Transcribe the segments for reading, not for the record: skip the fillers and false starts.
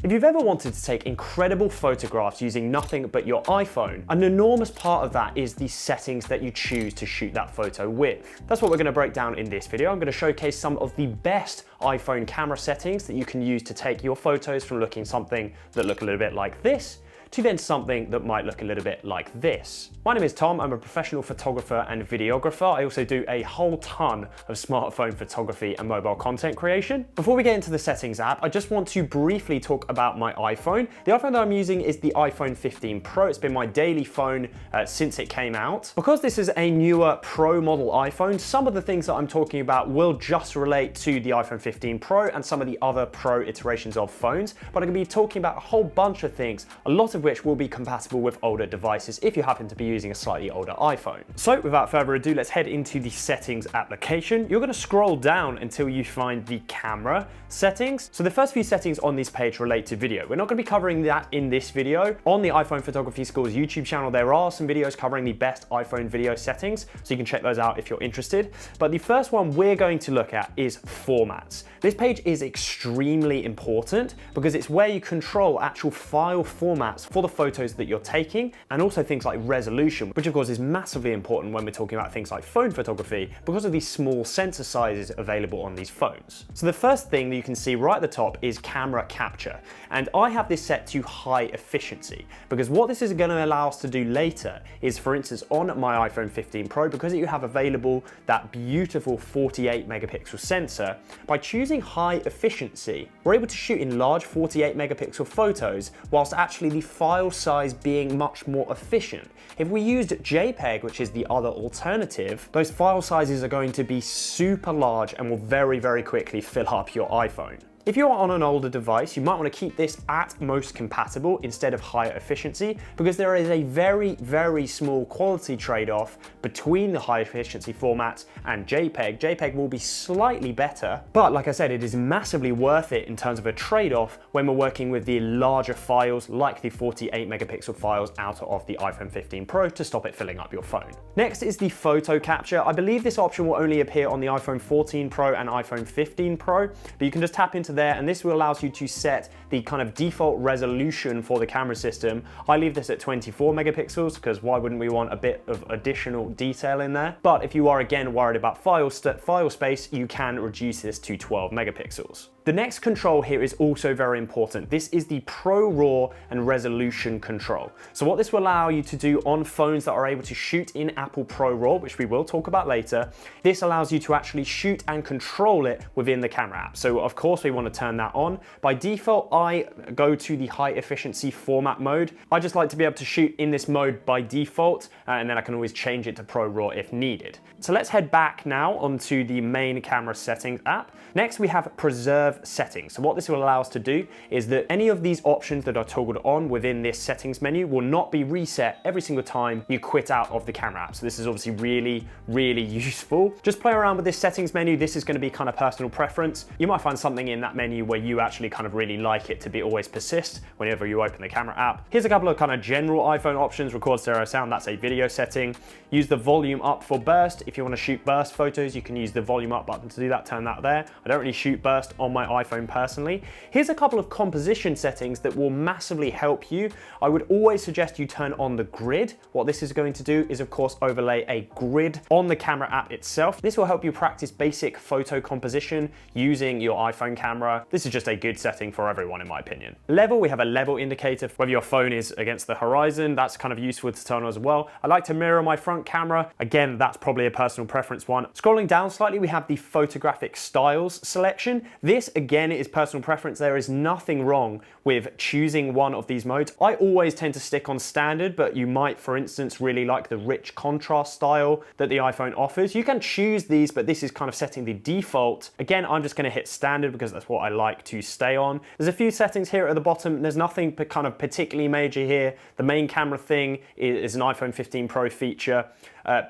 If you've ever wanted to take incredible photographs using nothing but your iPhone, an enormous part of that is the settings that you choose to shoot that photo with. That's what we're going to break down in this video. I'm going to showcase some of the best iPhone camera settings that you can use to take your photos from looking something that look a little bit like this to then something that might look a little bit like this. My name is Tom, I'm a professional photographer and videographer. I also do a whole ton of smartphone photography and mobile content creation. Before we get into the settings app, I just want to briefly talk about my iPhone. The iPhone that I'm using is the iPhone 15 Pro. It's been my daily phone since it came out. Because this is a newer Pro model iPhone, some of the things that I'm talking about will just relate to the iPhone 15 Pro and some of the other Pro iterations of phones, but I'm going to be talking about a whole bunch of things, a lot of which will be compatible with older devices if you happen to be using a slightly older iPhone. So without further ado, let's head into the settings application. You're going to scroll down until you find the camera settings. So the first few settings on this page relate to video. We're not going to be covering that in this video. On the iPhone Photography School's YouTube channel, there are some videos covering the best iPhone video settings, so you can check those out if you're interested. But the first one we're going to look at is formats. This page is extremely important because it's where you control actual file formats for the photos that you're taking, and also things like resolution, which of course is massively important when we're talking about things like phone photography because of these small sensor sizes available on these phones. So the first thing that you can see right at the top is camera capture, and I have this set to high efficiency because what this is going to allow us to do later is, for instance, on my iPhone 15 Pro, because you have available that beautiful 48 megapixel sensor, by choosing high efficiency, we're able to shoot in large 48 megapixel photos whilst actually the file size being much more efficient. If we used JPEG, which is the other alternative, those file sizes are going to be super large and will very, very quickly fill up your iPhone. If you're on an older device, you might want to keep this at most compatible instead of higher efficiency, because there is a very, very small quality trade-off between the high efficiency formats and JPEG. JPEG will be slightly better, but like I said, it is massively worth it in terms of a trade-off when we're working with the larger files like the 48 megapixel files out of the iPhone 15 Pro to stop it filling up your phone. Next is the photo capture. I believe this option will only appear on the iPhone 14 Pro and iPhone 15 Pro, but you can just tap into there, and this will allow you to set the kind of default resolution for the camera system. I leave this at 24 megapixels because why wouldn't we want a bit of additional detail in there? But if you are again worried about file space, you can reduce this to 12 megapixels. The next control here is also very important. This is the ProRAW and resolution control. So what this will allow you to do on phones that are able to shoot in Apple ProRAW, which we will talk about later, this allows you to actually shoot and control it within the camera app. So of course we want to turn that on. By default, I go to the high efficiency format mode. I just like to be able to shoot in this mode by default, and then I can always change it to ProRAW if needed. So let's head back now onto the main camera settings app. Next we have preserve settings. So what this will allow us to do is that any of these options that are toggled on within this settings menu will not be reset every single time you quit out of the camera app. So this is obviously really, really useful. Just play around with this settings menu. This is going to be kind of personal preference. You might find something in that menu where you actually kind of really like it to be always persist whenever you open the camera app. Here's a couple of kind of general iPhone options. Record stereo sound, that's a video setting. Use the volume up for burst. If you want to shoot burst photos, you can use the volume up button to do that, turn that there. I don't really shoot burst on my iPhone personally. Here's a couple of composition settings that will massively help you. I would always suggest you turn on the grid. What this is going to do is of course overlay a grid on the camera app itself. This will help you practice basic photo composition using your iPhone camera. This is just a good setting for everyone in my opinion. Level, we have a level indicator. Whether your phone is against the horizon, that's kind of useful to turn on as well. I like to mirror my front camera. Again, that's probably a personal preference one. Scrolling down slightly, we have the photographic styles selection. This again is personal preference. There is nothing wrong with choosing one of these modes. I always tend to stick on standard, but you might, for instance, really like the rich contrast style that the iPhone offers. You can choose these, but this is kind of setting the default. Again, I'm just going to hit standard because that's what I like to stay on. There's a few settings here at the bottom. There's nothing kind of particularly major here. The main camera thing is an iPhone 15 Pro feature.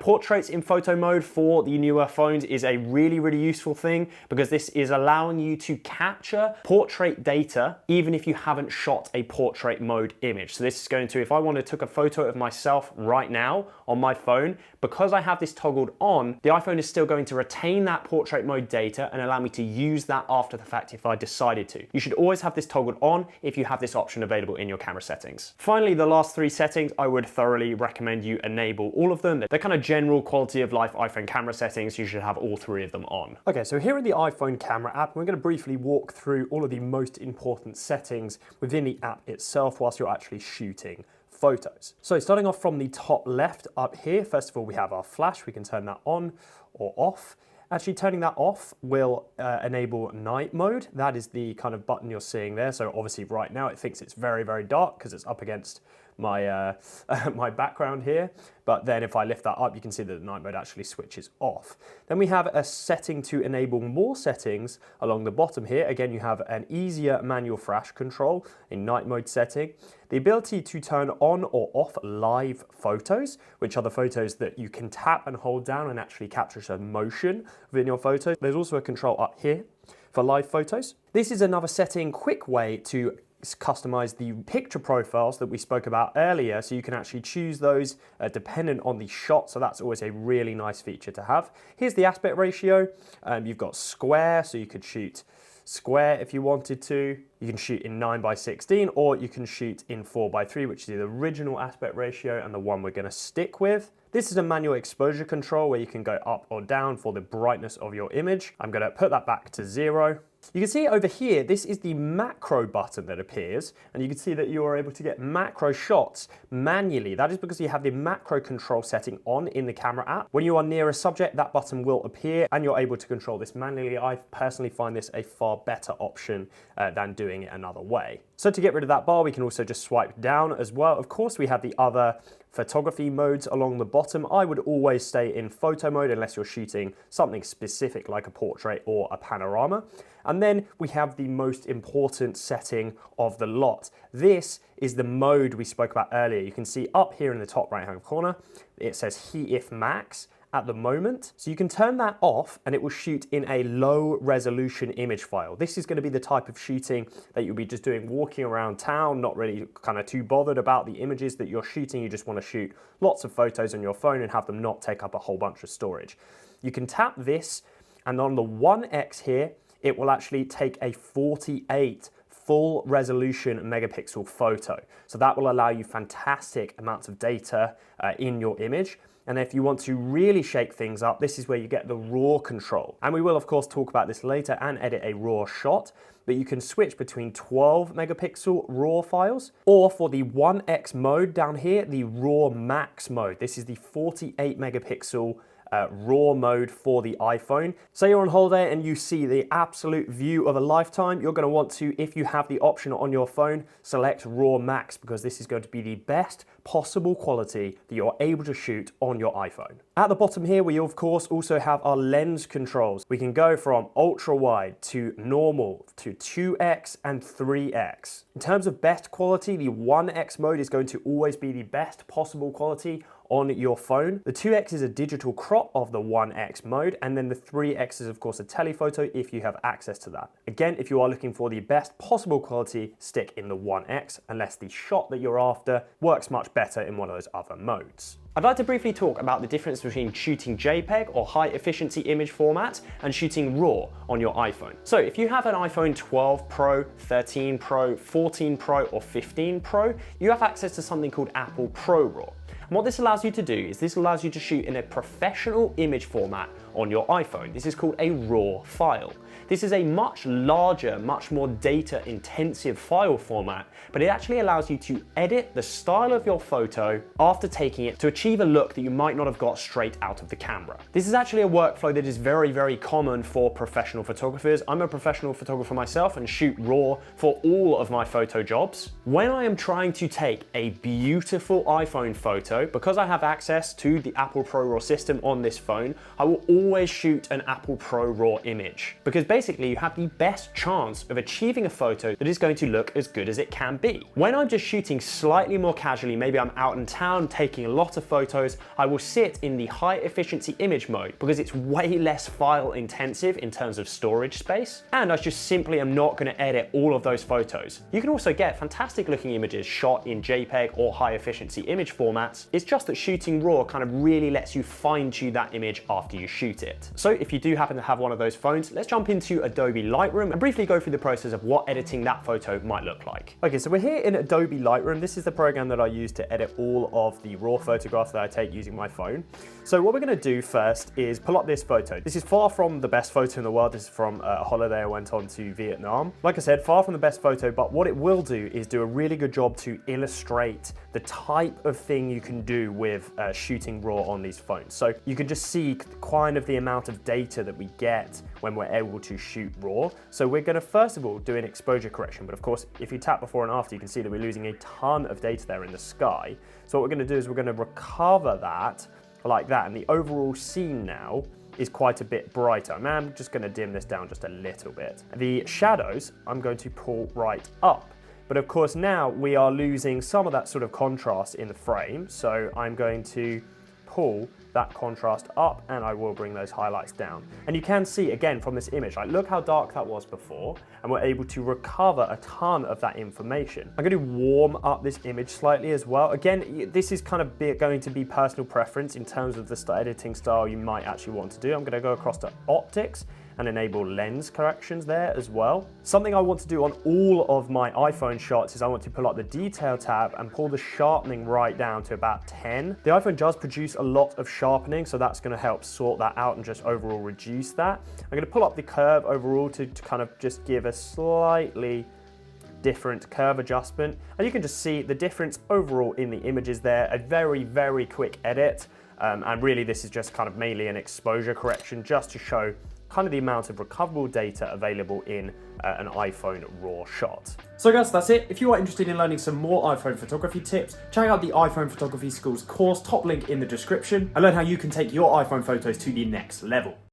Portraits in photo mode for the newer phones is a really, really useful thing because this is allowing you to capture portrait data even if you haven't shot a portrait mode image. So this is going to, if I wanted to take a photo of myself right now on my phone, because I have this toggled on, the iPhone is still going to retain that portrait mode data and allow me to use that after the fact if I decided to. You should always have this toggled on if you have this option available in your camera settings. Finally, the last three settings, I would thoroughly recommend you enable all of them. They're kind of general quality of life iPhone camera settings. You should have all three of them on. Okay, so here in the iPhone camera app, we're going to briefly walk through all of the most important settings within the app itself whilst you're actually shooting photos. So starting off from the top left up here, first of all, we have our flash. We can turn that on or off. Actually, turning that off will enable night mode. That is the kind of button you're seeing there. So obviously right now it thinks it's very, very dark because it's up against my, my background here. But then if I lift that up, you can see that the night mode actually switches off. Then we have a setting to enable more settings along the bottom here. Again, you have an easier manual flash control, a night mode setting, the ability to turn on or off live photos, which are the photos that you can tap and hold down and actually capture some motion within your photo. There's also a control up here for live photos. This is another setting, quick way to customize the picture profiles that we spoke about earlier, so you can actually choose those dependent on the shot. So that's always a really nice feature to have. Here's the aspect ratio. You've got square, so you could shoot square if you wanted to. You can shoot in 9:16 or you can shoot in 4:3, which is the original aspect ratio and the one we're going to stick with. This is a manual exposure control where you can go up or down for the brightness of your image. I'm going to put that back to 0. You can see over here, this is the macro button that appears, and you can see that you are able to get macro shots manually. That is because you have the macro control setting on in the camera app. When you are near a subject, that button will appear and you're able to control this manually. I personally find this a far better option than doing it another way. So to get rid of that bar, we can also just swipe down as well. Of course, we have the other photography modes along the bottom. I would always stay in photo mode unless you're shooting something specific like a portrait or a panorama. And then we have the most important setting of the lot. This is the mode we spoke about earlier. You can see up here in the top right hand corner, it says HEIF Max at the moment. So you can turn that off and it will shoot in a low resolution image file. This is going to be the type of shooting that you'll be just doing walking around town, not really kind of too bothered about the images that you're shooting. You just want to shoot lots of photos on your phone and have them not take up a whole bunch of storage. You can tap this and on the 1x here, it will actually take a 48 full resolution megapixel photo. So that will allow you fantastic amounts of data in your image. And if you want to really shake things up, this is where you get the RAW control. And we will of course talk about this later and edit a RAW shot, but you can switch between 12 megapixel RAW files, or for the 1x mode down here, the RAW Max mode. This is the 48 megapixel RAW mode for the iPhone. Say you're on holiday and you see the absolute view of a lifetime, you're going to want to, if you have the option on your phone, select RAW Max because this is going to be the best possible quality that you're able to shoot on your iPhone. At the bottom here, we of course also have our lens controls. We can go from ultra wide to normal to 2x and 3x. In terms of best quality, the 1x mode is going to always be the best possible quality on your phone. The 2x is a digital crop of the 1x mode, and then the 3x is of course a telephoto if you have access to that. Again, if you are looking for the best possible quality, stick in the 1x, unless the shot that you're after works much better in one of those other modes. I'd like to briefly talk about the difference between shooting JPEG or high efficiency image format and shooting RAW on your iPhone. So if you have an iPhone 12 Pro, 13 Pro, 14 Pro or 15 Pro, you have access to something called Apple ProRAW. And what this allows you to do is this allows you to shoot in a professional image format on your iPhone. This is called a RAW file. This is a much larger, much more data intensive file format, but it actually allows you to edit the style of your photo after taking it to achieve a look that you might not have got straight out of the camera. This is actually a workflow that is very, very common for professional photographers. I'm a professional photographer myself and shoot RAW for all of my photo jobs. When I am trying to take a beautiful iPhone photo photo, because I have access to the Apple ProRAW system on this phone, I will always shoot an Apple ProRAW image, because basically you have the best chance of achieving a photo that is going to look as good as it can be. When I'm just shooting slightly more casually, maybe I'm out in town taking a lot of photos, I will sit in the high efficiency image mode because it's way less file intensive in terms of storage space, and I just simply am not going to edit all of those photos. You can also get fantastic looking images shot in JPEG or high efficiency image formats. It's just that shooting RAW kind of really lets you fine tune that image after you shoot it. So if you do happen to have one of those phones, let's jump into Adobe Lightroom and briefly go through the process of what editing that photo might look like. Okay, so we're here in Adobe Lightroom. This is the program that I use to edit all of the RAW photographs that I take using my phone. So what we're going to do first is pull up this photo. This is far from the best photo in the world. This is from a holiday I went on to Vietnam. Like I said, far from the best photo, but what it will do is do a really good job to illustrate the type of thing you can do with shooting RAW on these phones. So you can just see kind of the amount of data that we get when we're able to shoot RAW. So we're going to first of all do an exposure correction, but of course if you tap before and after, you can see that we're losing a ton of data there in the sky. So what we're going to do is we're going to recover that like that, and the overall scene now is quite a bit brighter. I'm just going to dim this down just a little bit. The shadows I'm going to pull right up, but of course now we are losing some of that sort of contrast in the frame, so I'm going to pull that contrast up and I will bring those highlights down. And you can see again from this image, like look how dark that was before, and we're able to recover a ton of that information. I'm going to warm up this image slightly as well. Again, this is kind of going to be personal preference in terms of the editing style you might actually want to do. I'm going to go across to optics and enable lens corrections there as well. Something I want to do on all of my iPhone shots is I want to pull up the detail tab and pull the sharpening right down to about 10. The iPhone does produce a lot of sharpening, so that's going to help sort that out and just overall reduce that. I'm going to pull up the curve overall to kind of just give a slightly different curve adjustment, and you can just see the difference overall in the images there. A very, very quick edit, and really this is just kind of mainly an exposure correction just to show kind of the amount of recoverable data available in an iPhone RAW shot. So guys, that's it. If you are interested in learning some more iPhone photography tips, check out the iPhone Photography School's course, top link in the description, and learn how you can take your iPhone photos to the next level.